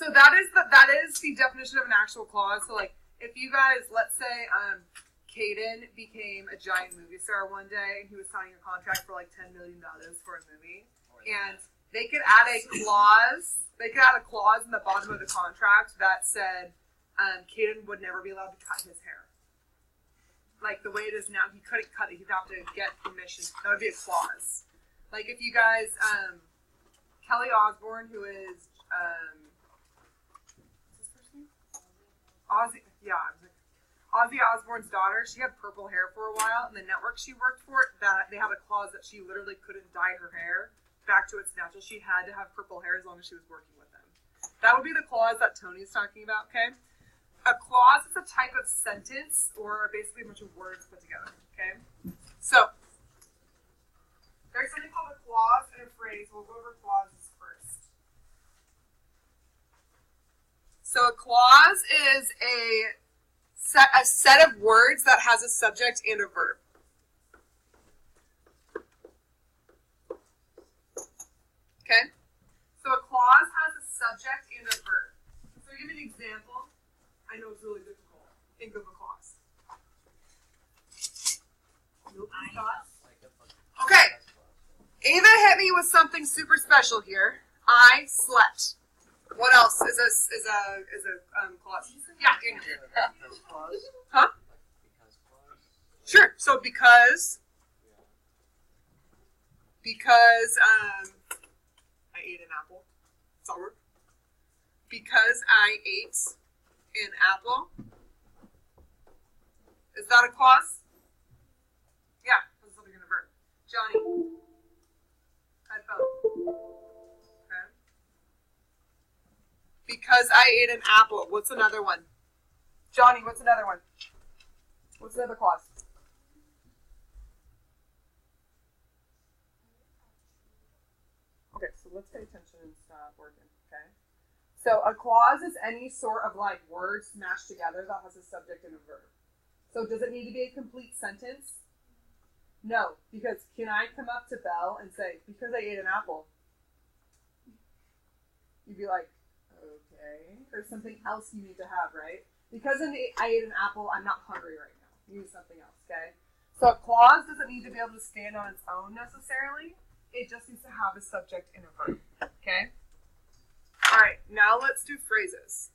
So that is the definition of an actual clause. So like, if you guys, let's say, Caden became a giant movie star one day, and he was signing a contract for like $10 million for a movie, and they could add a clause. They could add a clause in the bottom of the contract that said Caden would never be allowed to cut his hair. Like the way it is now, he couldn't cut it. He'd have to get permission. That would be a clause. Like if you guys, Kelly Osbourne, who is what's his first name? Ozzy Osbourne's daughter. She had purple hair for a while, and the network she worked for, that they had a clause that she literally couldn't dye her hair back to its natural. She had to have purple hair as long as she was working with them. That would be the clause that Tony's talking about. Okay. A clause is a type of sentence or basically a bunch of words put together. Okay. So there's something called a clause and a phrase. We'll go over clauses first. So a clause is a set of words that has a subject and a verb. Okay? So a clause has a subject and a verb. So I'll give you an example. I know it's really difficult. Think of a clause. Okay. Ava hit me with something super special here. I slept. What else is a clause? Yeah, huh? Sure. So because I ate an apple. Sour. Because I ate an apple. Is that a clause? Yeah, that's something in a verb. Johnny. Headphone. Okay. Because I ate an apple. What's another one? Johnny, what's another one? What's another clause? Okay, so let's pay attention and stop working, okay? So a clause is any sort of like word smashed together that has a subject and a verb. So does it need to be a complete sentence? No, because can I come up to Belle and say, because I ate an apple? You'd be like, okay. There's something else you need to have, right? Because I ate an apple, I'm not hungry right now. Use something else, okay? So a clause doesn't need to be able to stand on its own necessarily. It just needs to have a subject and a verb, okay? All right, now let's do phrases.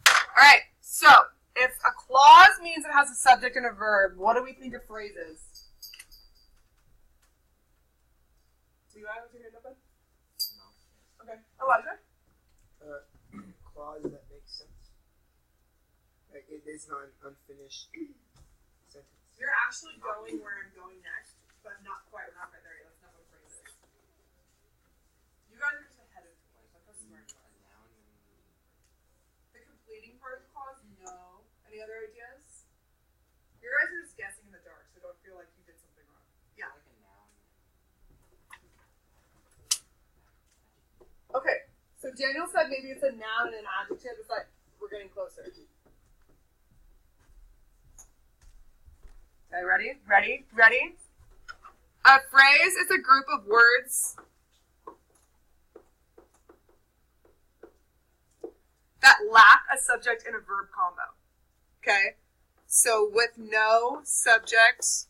All right, so if a clause means it has a subject and a verb, what do we think of phrases? Do you have your hand open? No. Okay. Elijah? Clause that makes sense. Like it is not an unfinished sentence. You're actually going where I'm going next, but not quite. We're not quite there yet. That's not what a phrase is. You guys are just ahead of me. Like, how smart you are. The completing part of the clause? No. Any other ideas? You guys are just guessing in the dark, so don't feel like you did something wrong. Yeah. Like a noun. Okay. So Daniel said maybe it's a noun and an adjective. It's like we're getting closer. Okay, ready? A phrase is a group of words that lack a subject and a verb combo. Okay? So with no subject,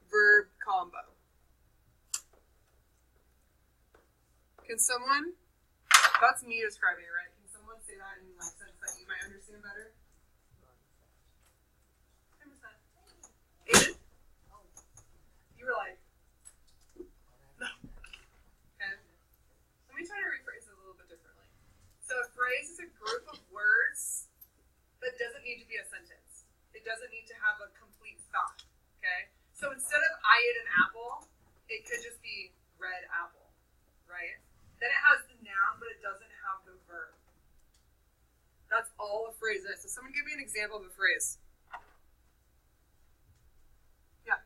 verb combo. Can someone, that's me describing it, right? Can someone say that in like sense that you might understand better? Aiden? You were like, no. Okay. Let me try to rephrase it a little bit differently. So a phrase is a group of words that doesn't need to be a sentence. It doesn't need to have a complete thought. Okay? So instead of I ate an apple, it could just be red apple, right? Then it has the noun, but it doesn't have the verb. That's all a phrase is. So someone give me an example of a phrase. Yeah.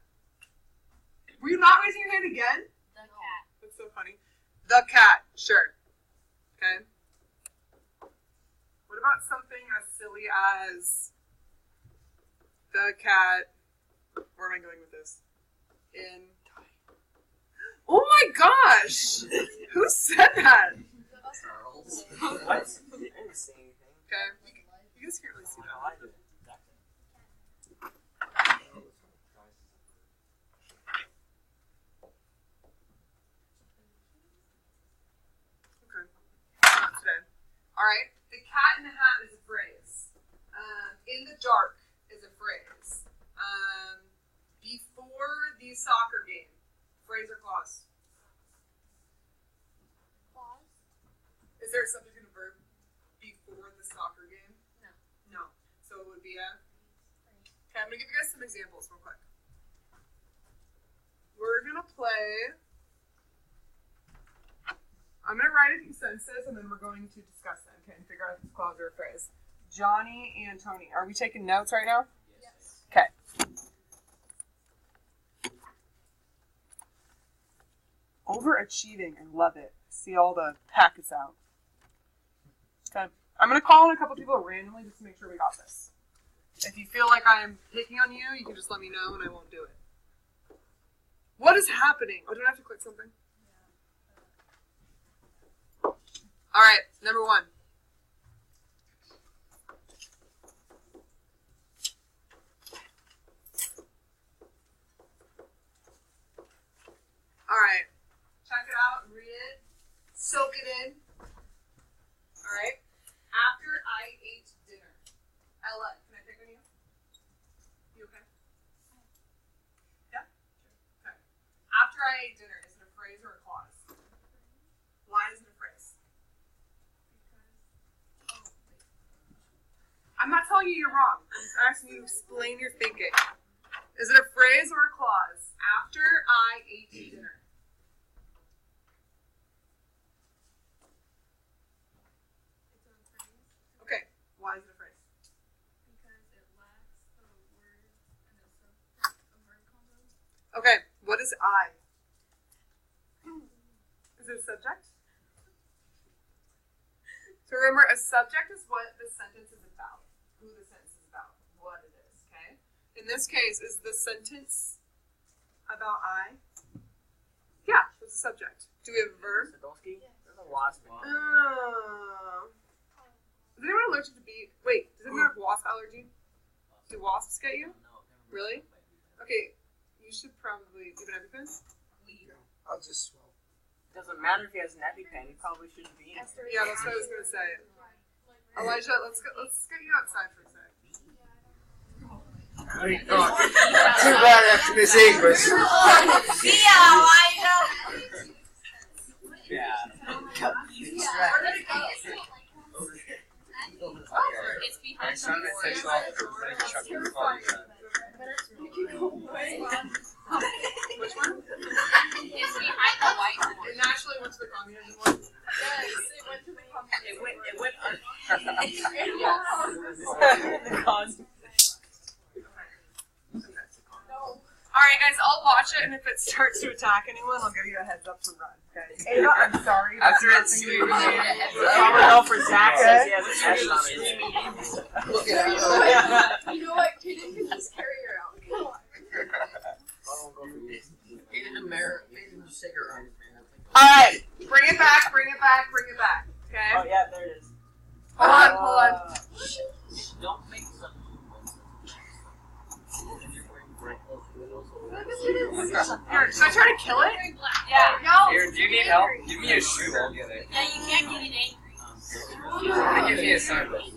Were you not raising your hand again? The cat. That's so funny. The cat, sure. Okay. What about something as silly as the cat? Where am I going with this? Oh my gosh! Who said that? Charles. What? I didn't say anything. Okay, you guys can't really see that. I did. Okay. Not today. Alright. The cat in the hat is a phrase. In the dark is a phrase. Before the soccer game. Phrase or clause? Clause? Is there a subject and a verb before the soccer game? No. No. So it would be a... Okay, I'm going to give you guys some examples real quick. We're going to play... I'm going to write a few sentences, and then we're going to discuss them, okay, and figure out if it's a clause or a phrase. Johnny and Tony, are we taking notes right now? Yes. Okay. Overachieving, I love it. See all the packets out. Okay. I'm going to call in a couple people randomly just to make sure we got this. If you feel like I'm picking on you, you can just let me know and I won't do it. What is happening? Oh, do I have to click something? All right, number one. All right, check it out, read it, soak it in. All right, after I ate dinner. Ella, can I pick on you? You okay? Yeah? Okay. After I ate dinner, is it a phrase or a clause? Why is it a phrase? I'm not telling you you're wrong. I'm asking you to explain your thinking. Is it a phrase or a clause? After I ate dinner. It's a phrase Okay, why is it a phrase? because it lacks the word and a verb combo. Okay, what is I? Is it a subject? So remember, a subject is what the sentence is about. Who the sentence is about. What it is, okay? In this case, is the sentence about I? Yeah, it's a subject. Do we have a verb? Sadowski? There's a wasp in there. Oh. Is anyone allergic to bees? Wait, does anyone have wasp allergy? Do wasps get you? Really? Okay, you should probably give an EpiPen. I'll just swell. Doesn't matter if he has an EpiPen, he probably shouldn't be in. Yeah, that's what I was gonna say. Elijah, let's get you outside for a sec. Too bad after Miss English. Yeah. It's behind Son that takes off for putting Chuck in the car. Which one? It's behind the white one. It naturally went to the communism one. Yes, it went to the computer. It went Alright guys, I'll watch it, and if it starts to attack anyone, I'll give you a heads up to run, okay? Ava, I'm sorry. After that's it's nothing to do with screaming. you. I would know for Zach says he has a test on it. Look at you. You know what? Kaden can just carry her out. Come on. He didn't marry. He didn't cigarette. Alright, bring it back, bring it back, bring it back, okay? Oh yeah, there it is. Hold on. Don't make some. Here, should I try to kill it? Yeah. No. Here, do you need help? Give me a shoe. I'll get it. Yeah, you can't get it angry. Give me a sandwich.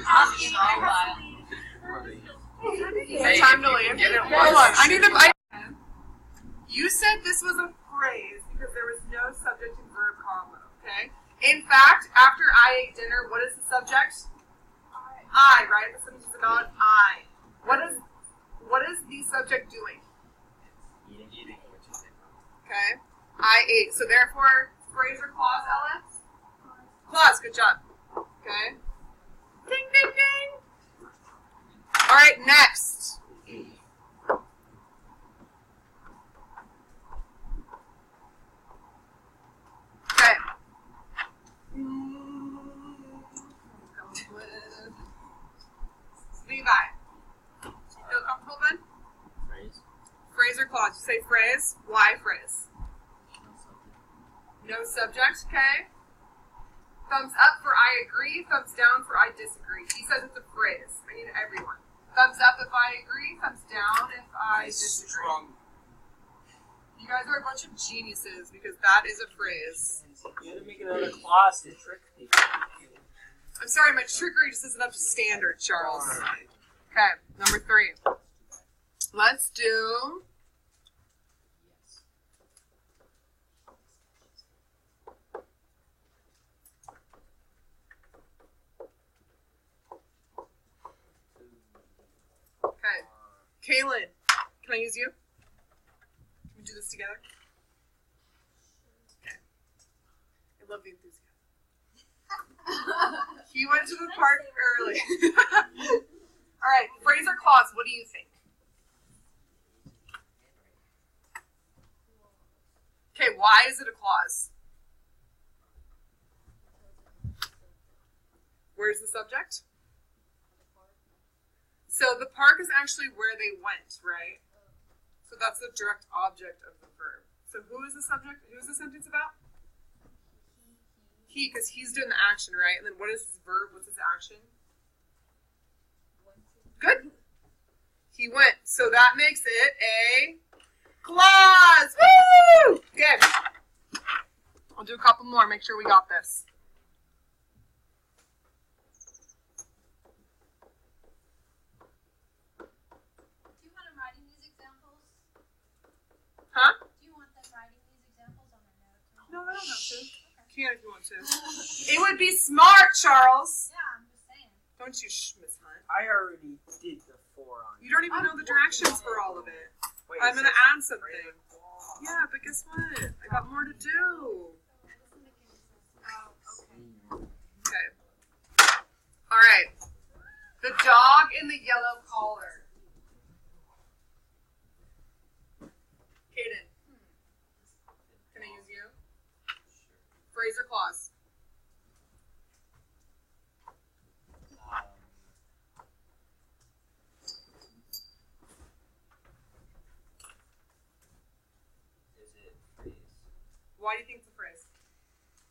I'll be mobile. Is it time to leave? Get it. Hold on, I need to. You said this was a phrase because there was no subject and verb combo, okay? In fact, after I ate dinner, what is the subject? I, right? The sentence is about I. What is the subject doing? Eating. Okay? I ate. So therefore, phrase or clause, Ella? Clause, good job. Okay? Ding, ding, ding! Alright, next. Okay. phrase or clause? You say phrase. Why phrase? No subject. Okay. Thumbs up for I agree. Thumbs down for I disagree. He says it's a phrase. I need everyone. Thumbs up if I agree. Thumbs down if I disagree. Strong. You guys are a bunch of geniuses because that is a phrase. You had to make another clause to trick people. I'm sorry, my trickery just isn't up to standard, Charles. Okay, number 3. Let's do. Okay, Kaylin, can I use you? Can we do this together? Okay. I love the enthusiasm. He went to the park early. All right, phrase or clause, what do you think? Okay, why is it a clause? Where's the subject? So the park is actually where they went, right? So that's the direct object of the verb. So who is the subject? Who is the sentence about? He, because he's doing the action, right? And then what is his verb? What's his action? Good. He went. So that makes it a clause. Woo! Good. I'll do a couple more. Make sure we got this. Do you want them writing these examples? Huh? Do you want them writing these examples on their notes? No, I don't have to. You can if you want to. It would be smart, Charles. Yeah, I'm just saying. Don't you, Miss Hunt. I already did the 4 on. You don't even know the directions for all of it. Wait, I'm it gonna says add something. phrase or clause. Yeah, but guess what? I got more to do. Okay. All right. The dog in the yellow collar. Kaden. Can I use you? Phrase or clause? Is it phrase? Why do you think it's a phrase?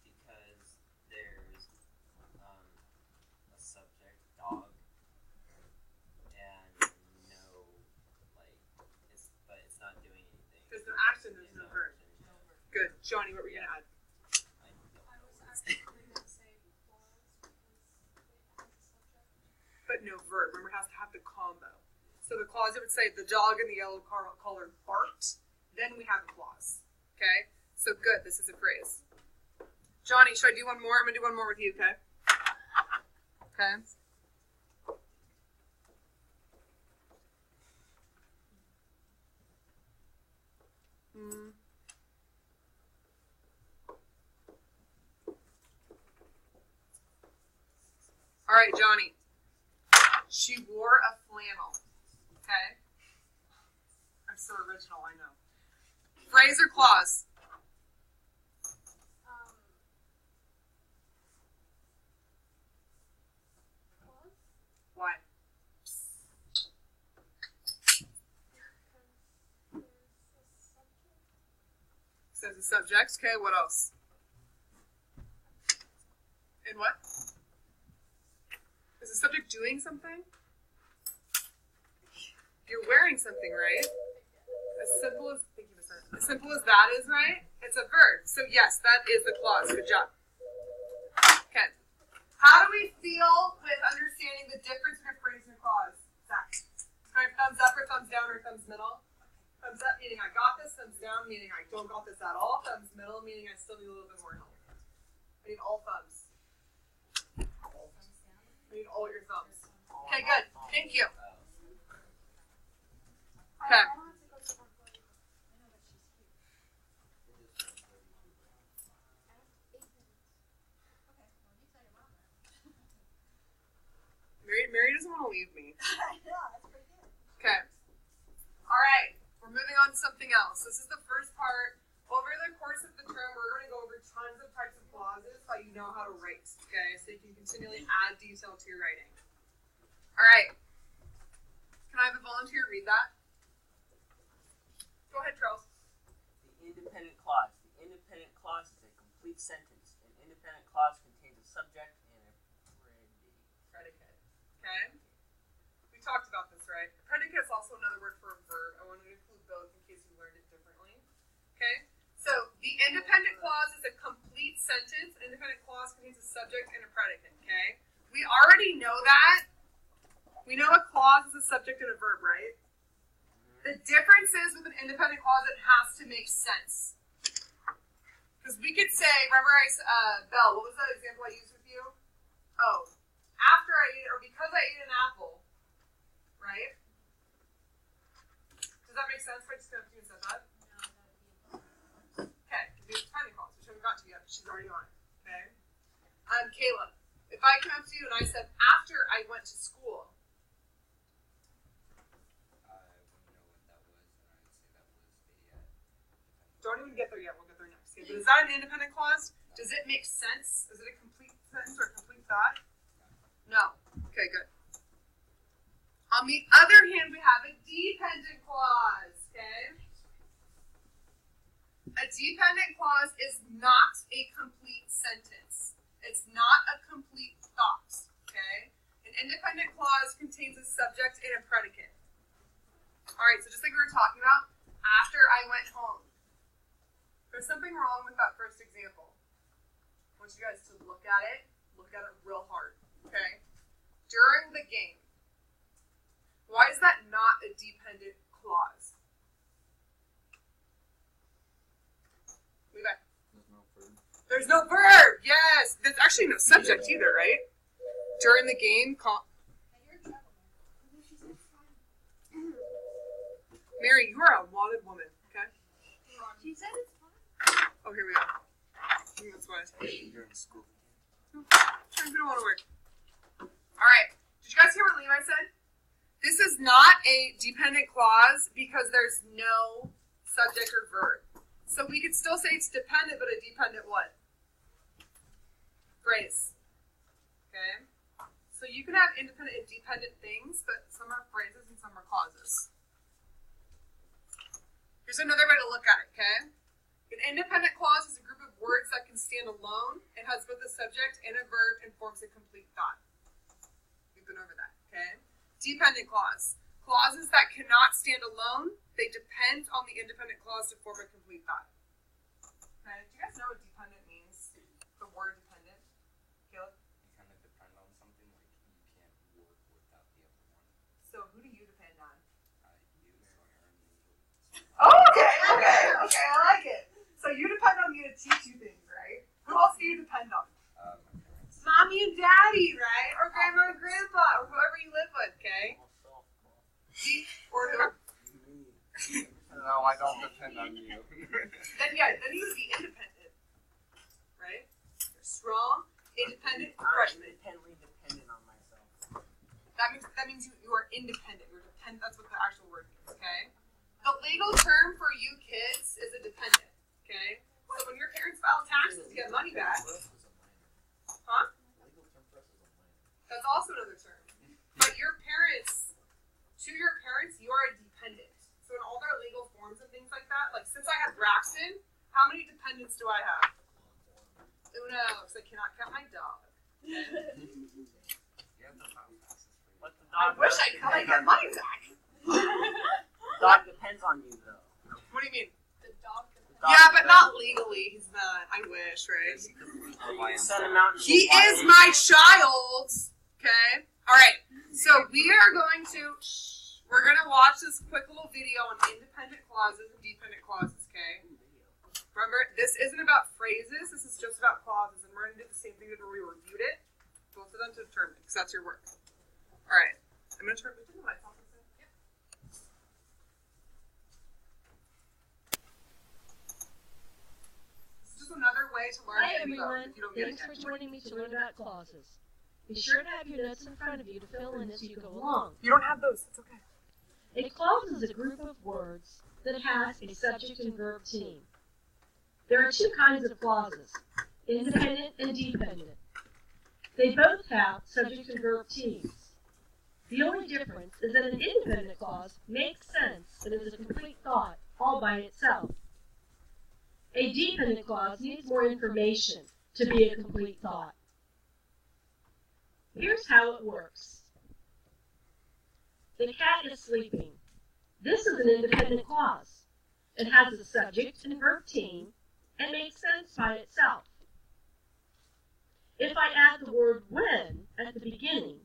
Because there's a subject, dog, and no, like, but it's not doing anything. There's no action, there's no verb. Good. Johnny, what were you going to add? I was actually going to say clause because it has a subject. But no verb. Remember, it has to have the combo. So the clause, it would say, the dog in the yellow collar barked. Then we have a clause. Okay? So good. This is a phrase. Johnny, should I do one more? I'm going to do one more with you, okay? Okay. All right, Johnny. She wore a flannel. Okay? I'm so original, I know. Phrase or clause? Clause? Why? Says the subject. Okay, what else? And what? Is the subject doing something? You're wearing something, right? As simple as thank you, Miss Hunt. As simple as that is, right? It's a verb. So yes, that is the clause. Good job. Okay. How do we feel with understanding the difference between a phrase and a clause? Zach. All right, thumbs up or thumbs down or thumbs middle? Thumbs up meaning I got this. Thumbs down meaning I don't got this at all. Thumbs middle meaning I still need a little bit more help. I need all thumbs. I need all your thumbs. Okay, good. Thank you. Okay. I don't have to go to one place. I know that she's here. I have 8 minutes. Okay, well, you tell your mom that. Mary doesn't want to leave me. Yeah, that's pretty good. Okay. All right. We're moving on to something else. This is the first part. Over the course of the term, we're going to go over tons of types of clauses so you know how to write. Okay, so you can continually add detail to your writing. All right. Can I have a volunteer read that? Go ahead, Charles. The independent clause. The independent clause is a complete sentence. An independent clause contains a subject and a Predicate. Okay? We talked about this, right? Predicate is also another word for a verb. I wanted to include both in case you learned it differently. Okay? So, the independent clause is a complete sentence. An independent clause contains a subject and a predicate. Okay? We already know that. We know a clause is a subject and a verb, right? The difference is with an independent clause, it has to make sense. Because we could say, remember Belle, what was that example I used with you? Oh, after I ate, or because I ate an apple, right? Does that make sense? If I just kind of said that? Okay, the independent clause, which I haven't got to yet, but she's already on it. Okay? Caleb, if I came up to you and I said, after I went to school, don't even get there yet. We'll get there next. Okay, but is that an independent clause? Does it make sense? Is it a complete sentence or a complete thought? No. Okay, good. On the other hand, we have a dependent clause. Okay? A dependent clause is not a complete sentence. It's not a complete thought. Okay? An independent clause contains a subject and a predicate. All right, so just like we were talking about, after I went home. There's something wrong with that first example. I want you guys to look at it real hard, okay? During the game. Why is that not a dependent clause? Levi. There's no verb. Yes. There's actually no subject either, right? During the game. Mary, you are a wanted woman, okay? She said it's fine. Oh, here we go. I think that's why I said you're in school. We don't want to work. Alright. Did you guys hear what Levi said? This is not a dependent clause because there's no subject or verb. So we could still say it's dependent, but a dependent what? Phrase. Okay? So you can have independent and dependent things, but some are phrases and some are clauses. Here's another way to look at it, okay? An independent clause is a group of words that can stand alone. It has both a subject and a verb and forms a complete thought. We've been over that, okay? Dependent clause. Clauses that cannot stand alone, they depend on the independent clause to form a complete thought. Okay, do you guys know what dependent means? The word dependent? Caleb? You kind of depend on something, like you can't work without the other one. So who do you depend on? You, so Aaron usually. Oh, okay, I like it. So you depend on me to teach you things, right? Who else do you depend on? My parents. Mommy and daddy, right? Or grandma and grandpa, or whoever you live with, okay? Or who? No, I don't depend on you. Then you would be independent, right? You're strong, independent, I'm freshman. independently dependent on myself. That means you are independent. You're dependent. That's what the actual word means, okay? The legal term for you kids is a dependent, okay? So when your parents file taxes to get money back, huh? That's also another term. But your parents, to your parents, you are a dependent. So in all their legal forms and things like that, like since I had Braxton, how many dependents do I have? Uno, because I cannot count my dog. But the I dog wish I could get money back. The dog depends on you, though. What do you mean? The dog. Yeah, but not legally. He's not. I wish, right? You set him out. He is my child. Okay. All right. So we are going to. We're going to watch this quick little video on independent clauses and dependent clauses. Okay. Remember, this isn't about phrases. This is just about clauses, and we're going to do the same thing that we reviewed it. Both of them to determine, because that's your work. All right. I'm going to turn the lights off. Another way to learn Hi to be everyone, if you don't get it thanks yet. for joining me to learn about clauses. Be sure to have your notes in front of you to fill in as you go along. You don't have those, it's okay. A clause is a group of words that has a subject and verb team. There are two kinds of clauses, independent and dependent. They both have subject and verb teams. The only difference is that an independent clause makes sense and is a complete thought all by A dependent clause needs more information to be a complete thought. Here's how it works. The cat is sleeping. This is an independent clause. It has a subject and verb team and makes sense by itself. If I add the word when at the beginning,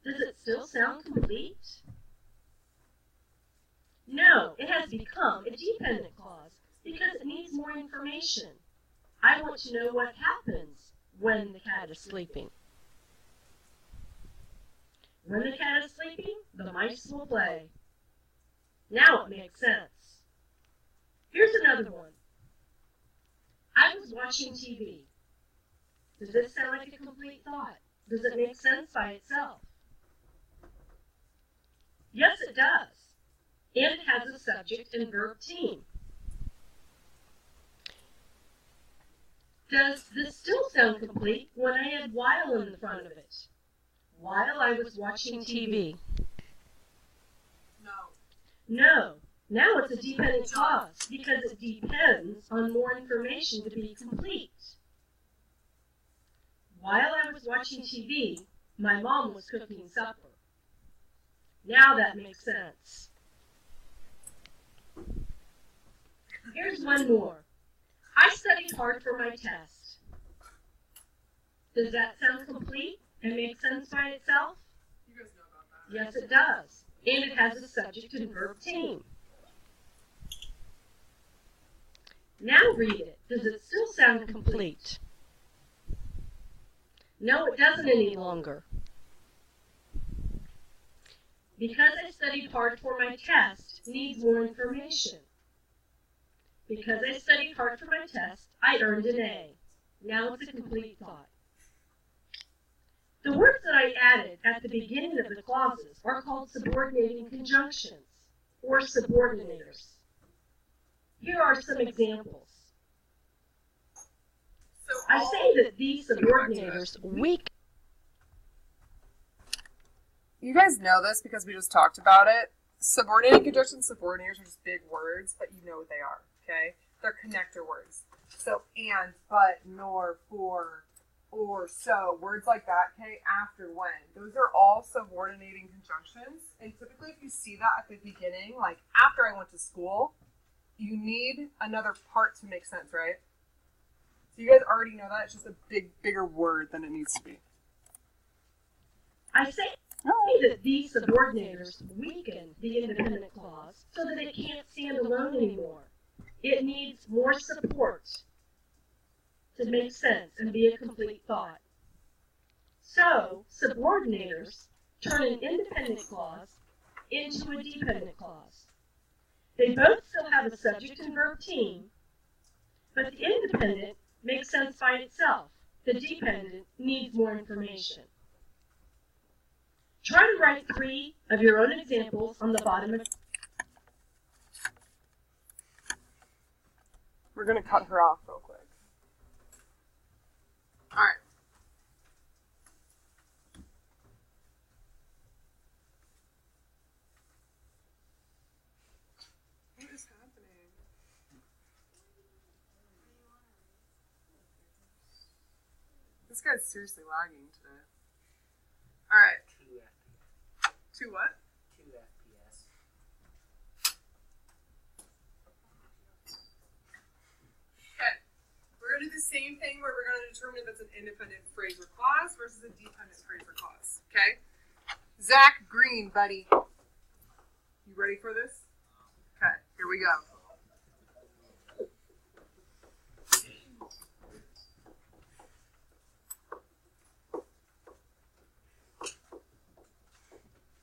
does it still sound complete? No, it has become a dependent clause because it needs more information. I want to know what happens when the cat is sleeping. When the cat is sleeping, the mice will play. Now it makes sense. Here's another one. I was watching TV. Does this sound like a complete thought? Does it make sense by itself? Yes, it does. And it has a subject and verb team. Does this still sound complete when I add while in the front of it? While I was watching TV. No. No. Now it's a dependent clause because it depends on more information to be complete. While I was watching TV, my mom was cooking supper. Now that makes sense. Here's one more. I studied hard for my test. Does that sound complete and make sense by itself? You guys know about that. Yes, it does. And it has a subject and verb team. Now read it. Does it still sound complete? No, it doesn't any longer. Because I studied hard for my test needs more information. Because I studied hard for my test, I earned an A. Now it's a complete thought. The words that I added at the beginning of the clauses are called subordinating conjunctions, or subordinators. Here are some examples. So I say that these subordinators weaken. You guys know this because we just talked about it. Subordinating conjunctions, subordinators are just big words, but you know what they are, okay? They're connector words. So and, but, nor, for, or, so, words like that, okay, after, when. Those are all subordinating conjunctions. And typically if you see that at the beginning, like after I went to school, you need another part to make sense, right? So you guys already know that. It's just a bigger word than it needs to be. I say that these subordinators weaken the independent clause so that it can't stand alone anymore. It needs more support to make sense and be a complete thought. So, subordinators turn an independent clause into a dependent clause. They both still have a subject and verb team, but the independent makes sense by itself. The dependent needs more information. Try to write 3 of your own examples on the bottom of... We're going to cut her off real quick. All right. What is happening? This guy's seriously lagging today. All right. 2 FPS. 2 what? 2 FPS. Okay. We're going to do the same thing where we're going to determine if it's an independent phrase or clause versus a dependent phrase or clause. Okay? Zach Green, buddy. You ready for this? Okay, here we go.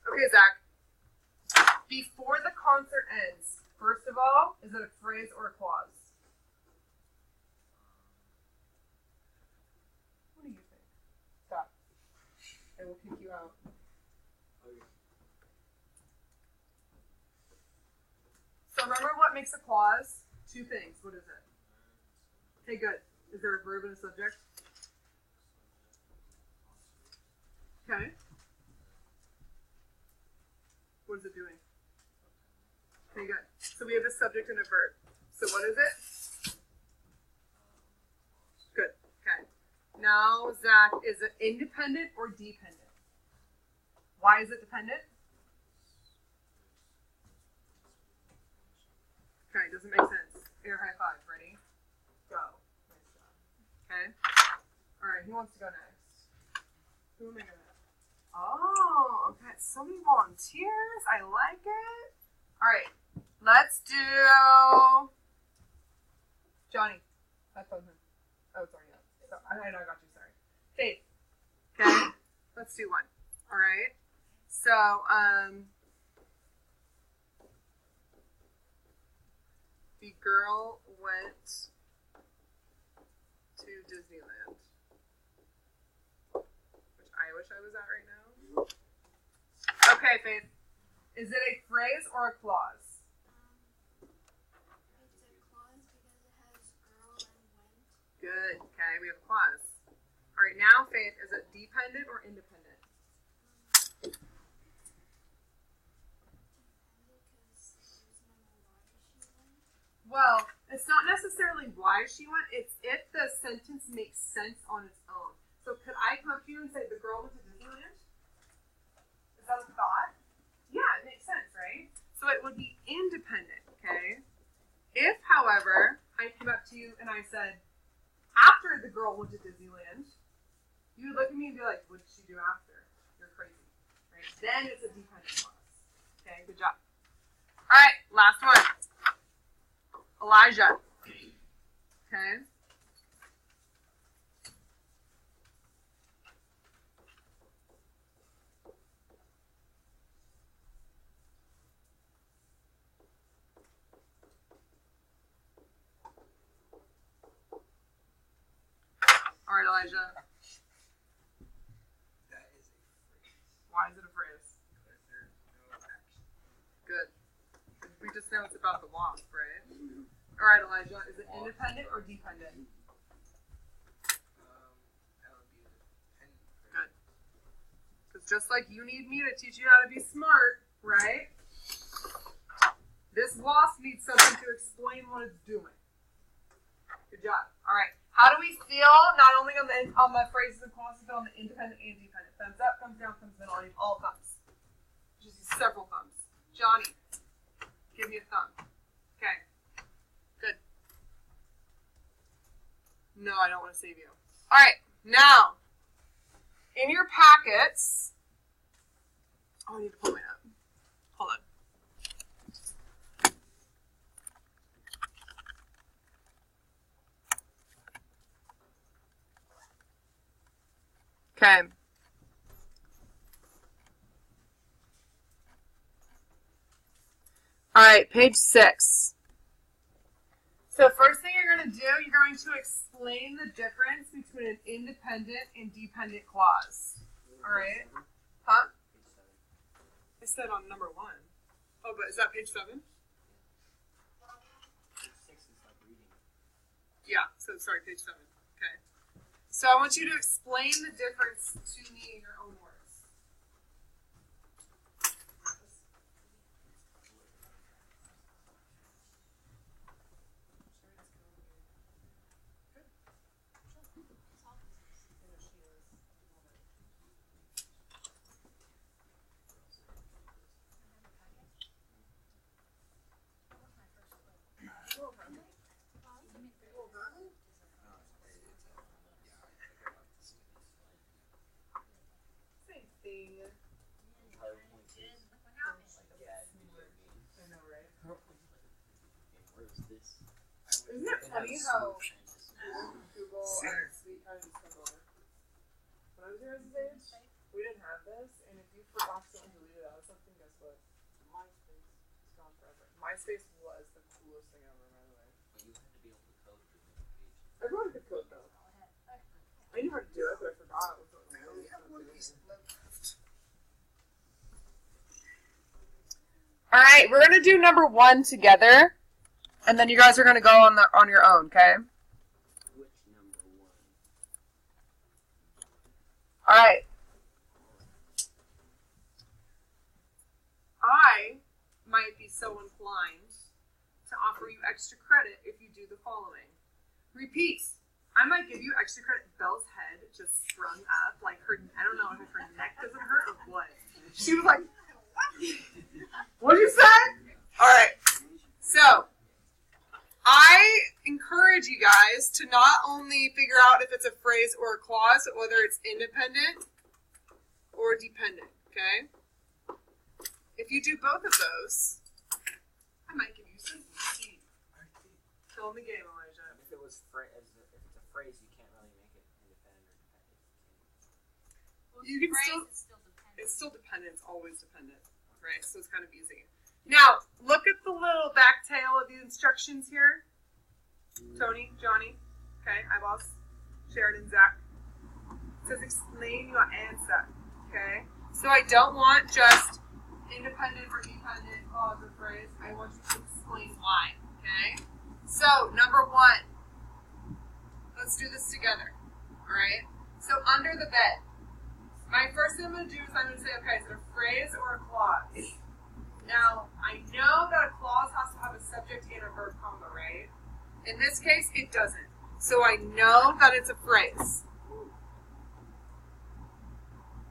Okay, Zach. Before the concert ends, first of all, is it a phrase or a clause? What do you think? Stop. I will kick you out. So remember what makes a clause? 2 things. What is it? Okay, good. Is there a verb and a subject? Okay. What is it doing? Okay, good. So we have a subject and a verb. So what is it? Now, Zach, is it independent or dependent? Why is it dependent? Okay, doesn't make sense. Air high five. Ready? Go. Nice job. Okay. All right. Who wants to go next? Who am I gonna? Oh, okay. So many volunteers. I like it. All right. Let's do Johnny. That's on him. Oh, sorry. So, I know. I got you. Sorry. Faith. Okay. Let's do one. All right. So, the girl went to Disneyland, which I wish I was at right now. Okay, Faith. Is it a phrase or a clause? It's a clause because it has girl and went. Good. Okay, we have a clause. All right, now, Faith, is it dependent or independent? Well, it's not necessarily why she went, it's if the sentence makes sense on its own. So could I come up to you and say the girl went to Disneyland? Is that a thought? Yeah, it makes sense, right? So it would be independent, okay? If, however, I came up to you and I said, after the girl went to Disneyland, you would look at me and be like, what did she do after? You're crazy, right? Then it's a dependent clause. Okay, good job. All right, last one. Elijah. Okay. All right, Elijah. That is a phrase. Why is it a phrase? Because there's no action. Good. We just know it's about the wasp, right? All right, Elijah. Is it independent or dependent? That would be a dependent phrase. Good. Because just like you need me to teach you how to be smart, right? This wasp needs something to explain what it's doing. Good job. All right. How do we feel not only on the phrases and clauses, but on the independent and dependent? Thumbs up, thumbs down, thumbs middle. I need all thumbs. Just several thumbs. Johnny, give me a thumb. Okay. Good. No, I don't want to save you. All right. Now, in your packets. Oh, I need to pull mine up. Hold on. Okay. All right, page 6. So first thing you're going to do, you're going to explain the difference between an independent and dependent clause. All right? Huh? I said on number 1. Oh, but is that page 7? Page 6 is like reading. Yeah, so sorry, page 7. Okay. So I want you to explain the difference to me in your own words. Same thing. Entire point is like a bad video game. I know, right? Where's this? Isn't it funny how Google I just took over. When I was your age, we didn't have this, and if you forgot to delete it out of something, guess what? MySpace is gone forever. MySpace was the coolest thing ever, by the way. But you had to be able to code to make a page. Everyone could code though. I knew how to do it, but I forgot it was what I only have one piece of left. All right, we're gonna do number 1 together, and then you guys are gonna go on your own, okay? Which number 1? All right. I might be so inclined to offer you extra credit if you do the following. Repeat I might give you extra credit. Belle's head just sprung up, like her. I don't know if her neck doesn't hurt or what. She was like, "What did you say?" All right. So, I encourage you guys to not only figure out if it's a phrase or a clause, but whether it's independent or dependent. Okay. If you do both of those, I might give you some easy. Fill in the game, Elijah. If it was if it's a phrase, you can't really make it independent or dependent. Well, You can phrase still- is still dependent. It's still dependent. It's always dependent, right? So it's kind of easy. Now, look at the little back tail of the instructions here. Tony, Johnny, okay, eyeballs, Sheridan, Zach. It says explain your answer, okay? So I don't want just independent or dependent clause or phrase. I want you to explain why, okay? So, number one, let's do this together, all right? So under the bed, my first thing I'm going to do is I'm going to say, okay, is it a phrase or a clause? Now, I know that a clause has to have a subject and a verb combo, right? In this case, it doesn't. So I know that it's a phrase.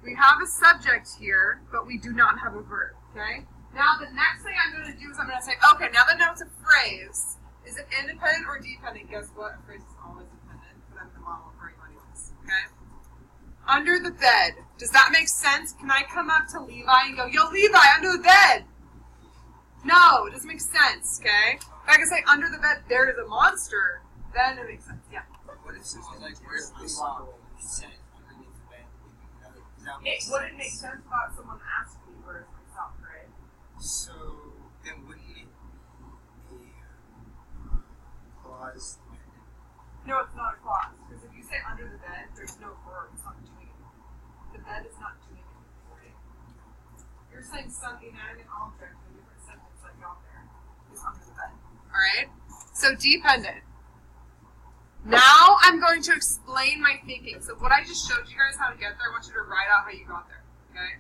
We have a subject here, but we do not have a verb, okay? Now, the next thing I'm going to do is I'm going to say, okay, now that I know it's a phrase, is it independent or dependent? Guess what? A phrase is always dependent, but I'm the model for everybody else, okay? Under the bed. Does that make sense? Can I come up to Levi and go, yo, Levi, under the bed? No, it doesn't make sense, okay? If I can say under the bed, there is a monster, then it makes sense, yeah. What if someone like where's the song set underneath the bed? Does that make It wouldn't make sense without someone asking me where it's myself, right? So then wouldn't it be a clause? No, it's not a clause. Because if you say under the bed, there's no verb. It's not doing anything. The bed is not doing anything, right? You're saying some inanimate object in a different sentence like out there is under the bed. Alright? So dependent. Now I'm going to explain my thinking. So what I just showed you guys how to get there, I want you to write out how you got there. Okay?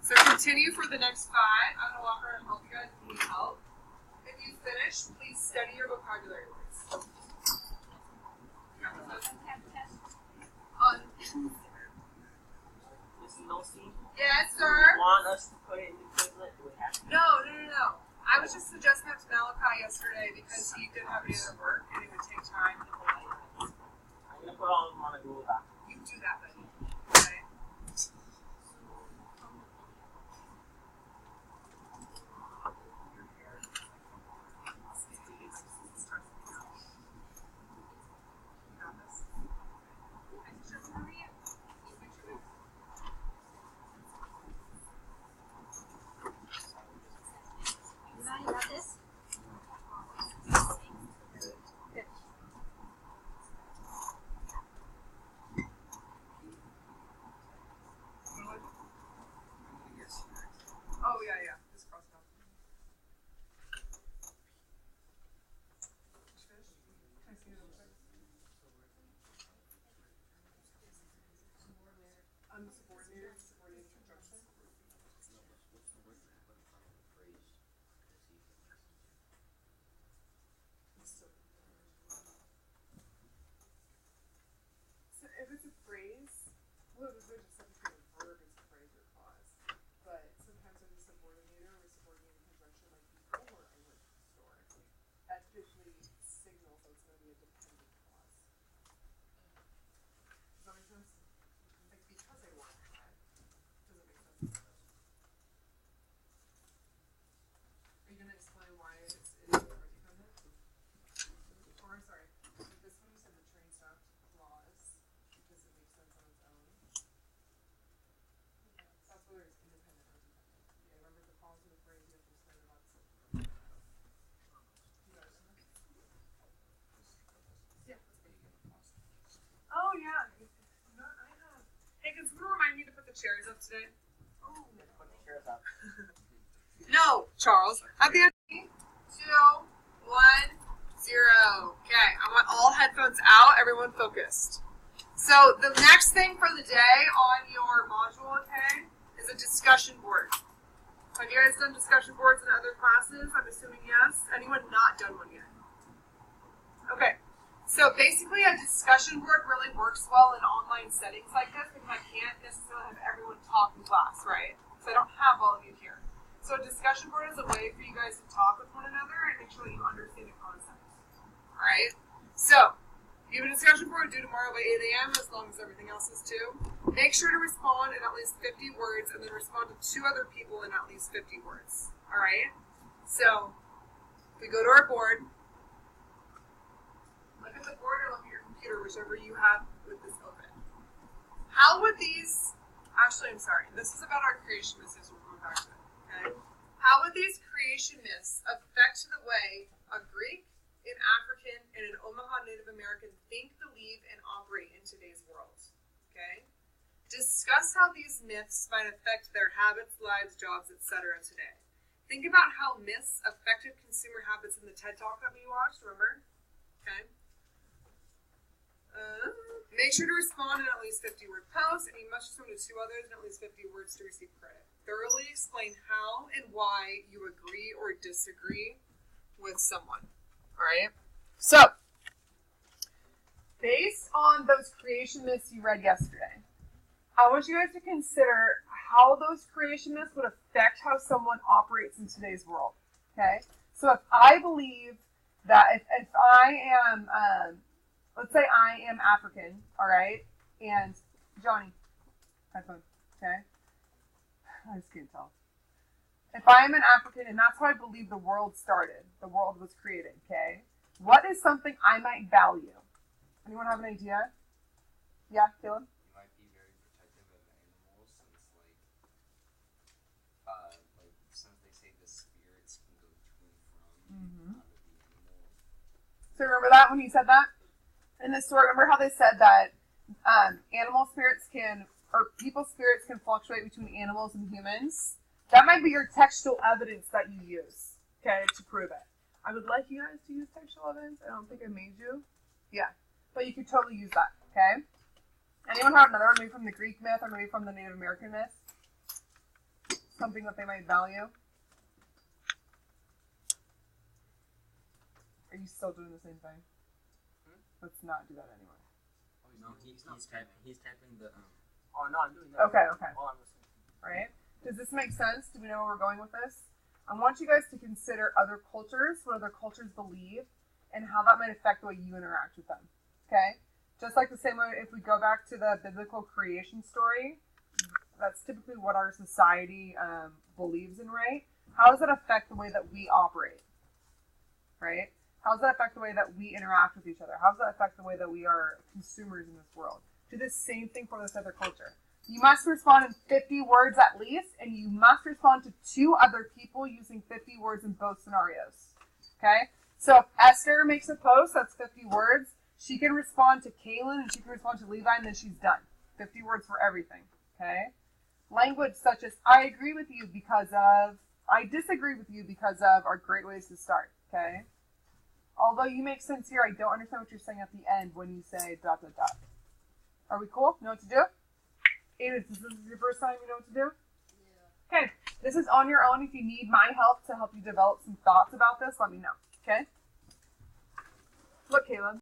So continue for the next 5. I'm going to walk around and help you guys if you need help. If you finish, please study your vocabulary words. Mrs. Milstein, Yes, do you sir. want us to put it in the Quizlet? Do we have to? No. I was just suggesting that to Malachi yesterday because he didn't have any other work and it would take time. I'm going to put all of them on a Google Doc. You do that, buddy. Okay? You got this. Anybody got this? Oh, yeah. Just cross it out. Did you finish? Can I see it real quick? Unsubordinated, subordinated conjunction. So if it's a phrase, well, there's a subject and a verb is a phrase or clause. But sometimes when it's a subordinator or a subordinated conjunction, like before I went to the store, that typically signals that it's going to be a dependent clause. Does that make sense? Like because I want that, doesn't make sense. Are you going to explain why it is or dependent? Or I'm sorry, this one you said the train stopped clause because it makes sense on its own. That's whether it's independent or dependent. Yeah, remember the clause in the phrase you have to explain about the subject. You guys know? Yeah. Oh yeah. No, I have. Hey, can someone remind me to put the chairs up today? Oh. Put the chairs up. No, Charles. At the end. 3, 2, 1, 0. Okay, I want all headphones out. Everyone focused. So the next thing for the day on your module, okay, is a discussion board. Have you guys done discussion boards in other classes? I'm assuming yes. Anyone not done one yet? Okay. So basically, a discussion board really works well in online settings like this because I can't necessarily have everyone talk in class, right? So I don't have all of you here. So a discussion board is a way for you guys to talk with one another and make sure you understand the concept. All right? So, you have a discussion board due tomorrow by 8 a.m. as long as everything else is too. Make sure to respond in at least 50 words and then respond to 2 other people in at least 50 words. All right? So, we go to our board. Look at the board or look at your computer, whichever you have with this open. How would these, actually I'm sorry, this is about our creation myths, we're going back to it, okay? How would these creation myths affect the way a Greek, an African, and an Omaha Native American think, believe, and operate in today's world, okay? Discuss how these myths might affect their habits, lives, jobs, etc. today. Think about how myths affected consumer habits in the TED Talk that we watched, remember? Okay. Make sure to respond in at least 50-word posts, and you must respond to 2 others in at least 50 words to receive credit. Thoroughly explain how and why you agree or disagree with someone. All right? So, based on those creation myths you read yesterday, I want you guys to consider how those creation myths would affect how someone operates in today's world. Okay? So if I believe that if I am, let's say I am African, all right, and Johnny, headphone, okay? I just can't tell. If I am an African and that's how I believe the world started, the world was created, okay? What is something I might value? Anyone have an idea? Yeah, Caleb? You might be very protective of animals since they say the spirits can go to and from out of the animals. So remember that when you said that? In this story, remember how they said that animal spirits can, or people's spirits can fluctuate between animals and humans? That might be your textual evidence that you use, okay, to prove it. I would like you guys to use textual evidence. I don't think I made you. Yeah, but you could totally use that, okay? Anyone have another one, maybe from the Greek myth or maybe from the Native American myth? Something that they might value? Are you still doing the same thing? Let's not do that anymore. No, he's typing the. Oh no, I'm doing that. Okay. While I'm listening. All right. Does this make sense? Do we know where we're going with this? I want you guys to consider other cultures, what other cultures believe, and how that might affect the way you interact with them. Okay? Just like the same way, if we go back to the biblical creation story, that's typically what our society believes in, right? How does that affect the way that we operate? Right? How does that affect the way that we interact with each other? How does that affect the way that we are consumers in this world? Do the same thing for this other culture. You must respond in 50 words at least, and you must respond to 2 other people using 50 words in both scenarios. Okay? So if Esther makes a post that's 50 words, she can respond to Kaylin and she can respond to Levi, and then she's done. 50 words for everything. Okay? Language such as, I agree with you because of, I disagree with you because of, are great ways to start. Okay? Although you make sense here, I don't understand what you're saying at the end when you say ... Are we cool? Know what to do? This is your first time you know what to do? Yeah. Okay. This is on your own. If you need my help to help you develop some thoughts about this, let me know. Okay? Look, Caleb.